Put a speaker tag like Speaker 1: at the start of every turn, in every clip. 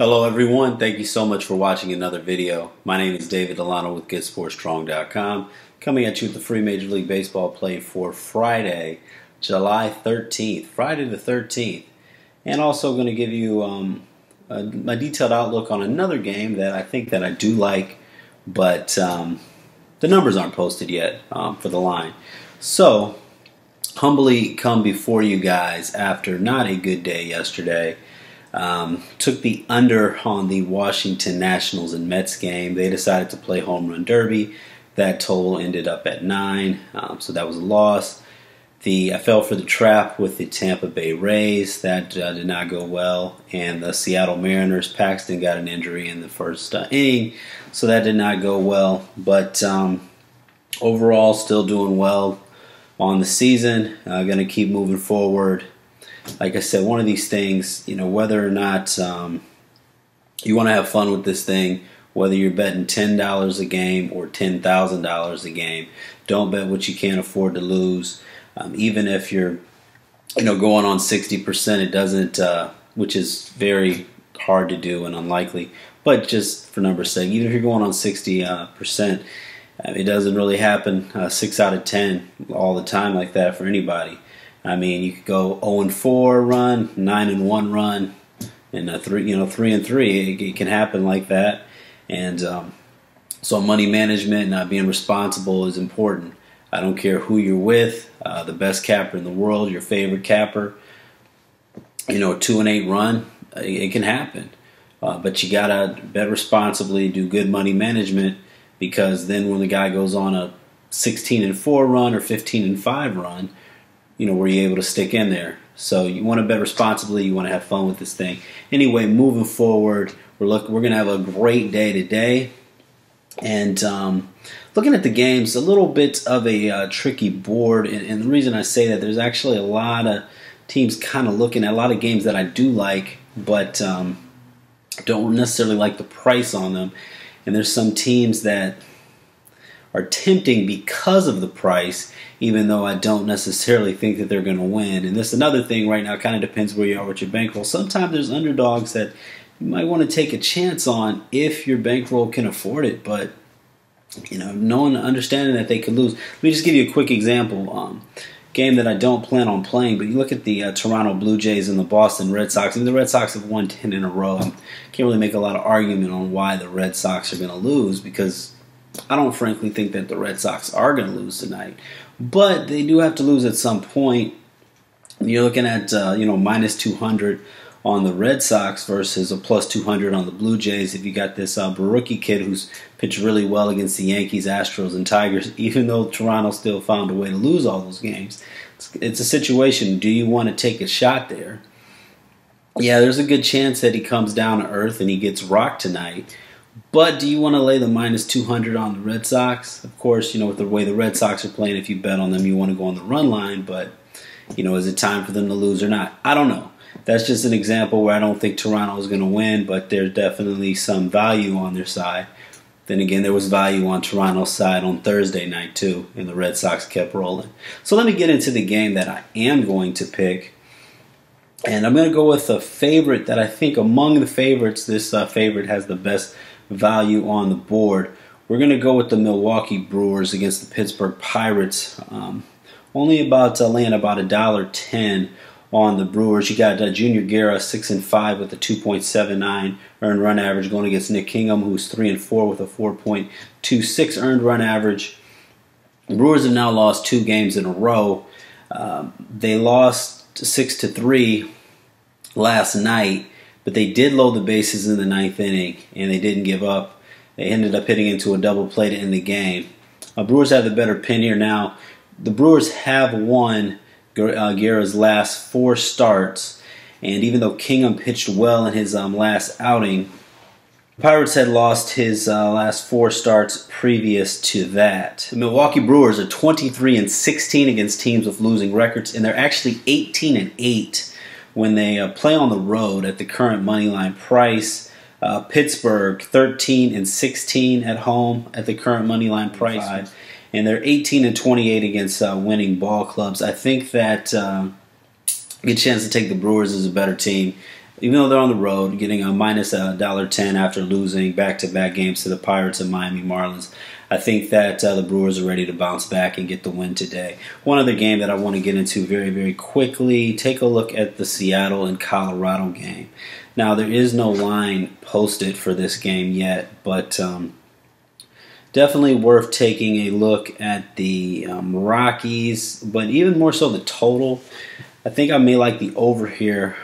Speaker 1: Hello everyone, thank you so much for watching another video. My name is David Delano with GetSportsStrong.com, coming at you with the free Major League Baseball play for Friday, July 13th, Friday the 13th. And also going to give you a detailed outlook on another game that I think that I do like, but the numbers aren't posted yet for the line. So, humbly come before you guys after not a good day yesterday. Took the under on the Washington Nationals and Mets game. They decided to play home run derby. That total ended up at 9, so that was a loss. I fell for the trap with the Tampa Bay Rays. That did not go well. And the Seattle Mariners, Paxton got an injury in the first inning, so that did not go well. But overall, still doing well on the season. Going to keep moving forward. Like I said, one of these things, whether or not you want to have fun with this thing, whether you're betting $10 a game or $10,000 a game, don't bet what you can't afford to lose. Even if you're, going on 60%, it doesn't, which is very hard to do and unlikely. But just for numbers' sake, even if you're going on 60%, it doesn't really happen 6 out of 10 all the time like that for anybody. I mean, you could go 0-4 run, 9-1 run, and 3-3. It can happen like that, and so money management and being responsible is important. I don't care who you're with, the best capper in the world, your favorite capper. A 2-8 run, it can happen, but you gotta bet responsibly, do good money management, because then when the guy goes on a 16-4 run or 15-5 run, were you able to stick in there? So you want to bet responsibly. You want to have fun with this thing. Anyway, moving forward, we're going to have a great day today. And looking at the games, a little bit of a tricky board. And the reason I say that, there's actually a lot of teams kind of looking at a lot of games that I do like, but don't necessarily like the price on them. And there's some teams that are tempting because of the price, even though I don't necessarily think that they're going to win. And this another thing right now, kind of depends where you are with your bankroll. Sometimes there's underdogs that you might want to take a chance on if your bankroll can afford it, but knowing, understanding that they could lose. Let me just give you a quick example. Game that I don't plan on playing, but you look at the Toronto Blue Jays and the Boston Red Sox. I mean, the Red Sox have won 10 in a row. I can't really make a lot of argument on why the Red Sox are going to lose, because I don't frankly think that the Red Sox are going to lose tonight. But they do have to lose at some point. You're looking at, minus 200 on the Red Sox versus a plus 200 on the Blue Jays. If you got this rookie kid who's pitched really well against the Yankees, Astros, and Tigers, even though Toronto still found a way to lose all those games. It's a situation. Do you want to take a shot there? Yeah, there's a good chance that he comes down to earth and he gets rocked tonight. But do you want to lay the minus 200 on the Red Sox? Of course, with the way the Red Sox are playing, if you bet on them, you want to go on the run line. But, is it time for them to lose or not? I don't know. That's just an example where I don't think Toronto is going to win, but there's definitely some value on their side. Then again, there was value on Toronto's side on Thursday night, too, and the Red Sox kept rolling. So let me get into the game that I am going to pick. And I'm going to go with a favorite that I think among the favorites, this favorite has the best value on the board. We're going to go with the Milwaukee Brewers against the Pittsburgh Pirates. Only about laying about $1.10 on the Brewers. You got Junior Guerra 6-5 with a 2.79 earned run average, going against Nick Kingham, who's 3-4 with a 4.26 earned run average. The Brewers have now lost 2 games in a row. They lost 6-3 last night, but they did load the bases in the 9th inning, and they didn't give up. They ended up hitting into a double play to end the game. Brewers have the better pin here now. The Brewers have won Guerra's last 4 starts, and even though Kingham pitched well in his last outing, the Pirates had lost his last 4 starts previous to that. The Milwaukee Brewers are 23-16 against teams with losing records, and they're actually 18-8 when they play on the road at the current moneyline price. Pittsburgh 13-16 at home at the current moneyline price, and they're 18-28 against winning ball clubs. I think that good chance to take the Brewers as a better team. even though they're on the road, getting a minus $1.10 after losing back-to-back games to the Pirates and Miami Marlins. I think that the Brewers are ready to bounce back and get the win today. One other game that I want to get into very, very quickly, take a look at the Seattle and Colorado game. Now, there is no line posted for this game yet, but definitely worth taking a look at the Rockies, but even more so the total. I think I may like the over here.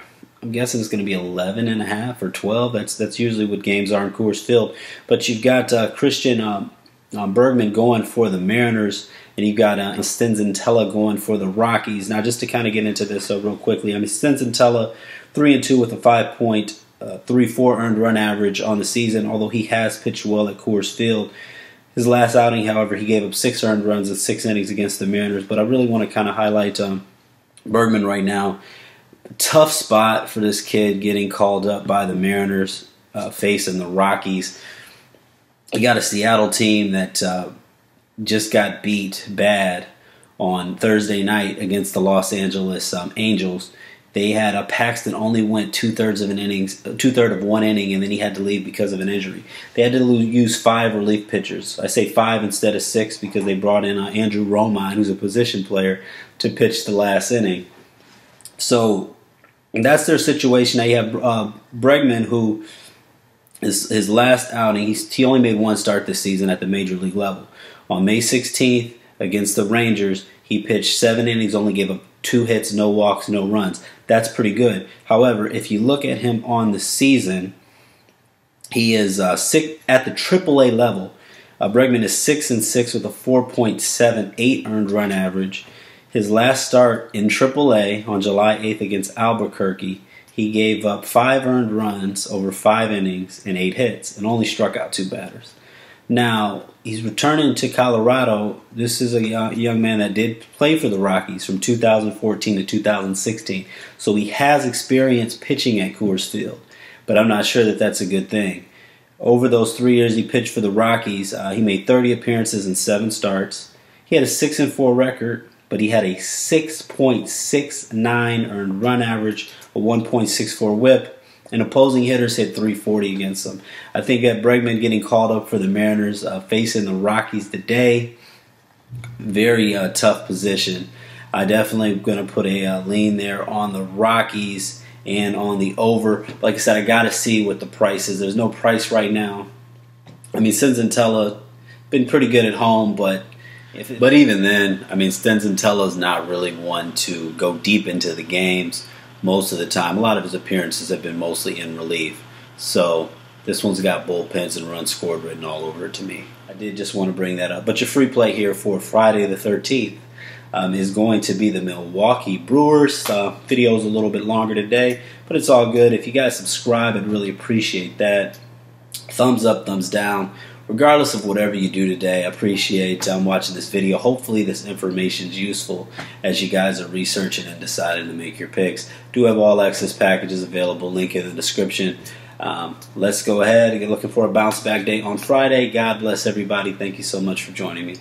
Speaker 1: I'm guessing it's going to be 11.5 or 12. That's usually what games are in Coors Field. But you've got Christian Bergman going for the Mariners, and you've got Senzatella going for the Rockies. Now, just to kind of get into this real quickly, I mean, Senzatella 3-2 with a 5.34 earned run average on the season, although he has pitched well at Coors Field. His last outing, however, he gave up 6 earned runs in 6 innings against the Mariners. But I really want to kind of highlight Bergman right now. Tough spot for this kid getting called up by the Mariners, facing the Rockies. You got a Seattle team that just got beat bad on Thursday night against the Los Angeles Angels. They had Paxton only went two-thirds of one inning, and then he had to leave because of an injury. They had to use 5 relief pitchers. I say 5 instead of 6 because they brought in Andrew Romine, who's a position player, to pitch the last inning. So that's their situation. Now you have Bregman, who is his last outing. He only made 1 start this season at the major league level. On May 16th against the Rangers, he pitched 7 innings, only gave up 2 hits, no walks, no runs. That's pretty good. However, if you look at him on the season, he is sick at the AAA level. Bregman is 6-6 with a 4.78 earned run average. His last start in AAA on July 8th against Albuquerque, he gave up 5 earned runs over 5 innings and 8 hits, and only struck out 2 batters. Now, he's returning to Colorado. This is a young man that did play for the Rockies from 2014 to 2016. So he has experience pitching at Coors Field. But I'm not sure that that's a good thing. Over those 3 years he pitched for the Rockies, he made 30 appearances and 7 starts. He had a 6-4 record, but he had a 6.69 earned run average, a 1.64 whip. And opposing hitters hit 340 against them. I think that Bregman getting called up for the Mariners, facing the Rockies today, very tough position. I definitely going to put a lean there on the Rockies and on the over. Like I said, I got to see what the price is. There's no price right now. I mean, Senzatella been pretty good at home, but even then, I mean, Senzatella's not really one to go deep into the games. Most of the time, a lot of his appearances have been mostly in relief. So this one's got bullpens and runs scored written all over it to me. I did just want to bring that up. But your free play here for Friday the 13th is going to be the Milwaukee Brewers. Video's a little bit longer today, but it's all good. If you guys subscribe, I'd really appreciate that. Thumbs up, thumbs down. Regardless of whatever you do today, I appreciate watching this video. Hopefully this information is useful as you guys are researching and deciding to make your picks. Do have all access packages available, link in the description. Let's go ahead and get looking for a bounce back day on Friday. God bless everybody. Thank you so much for joining me.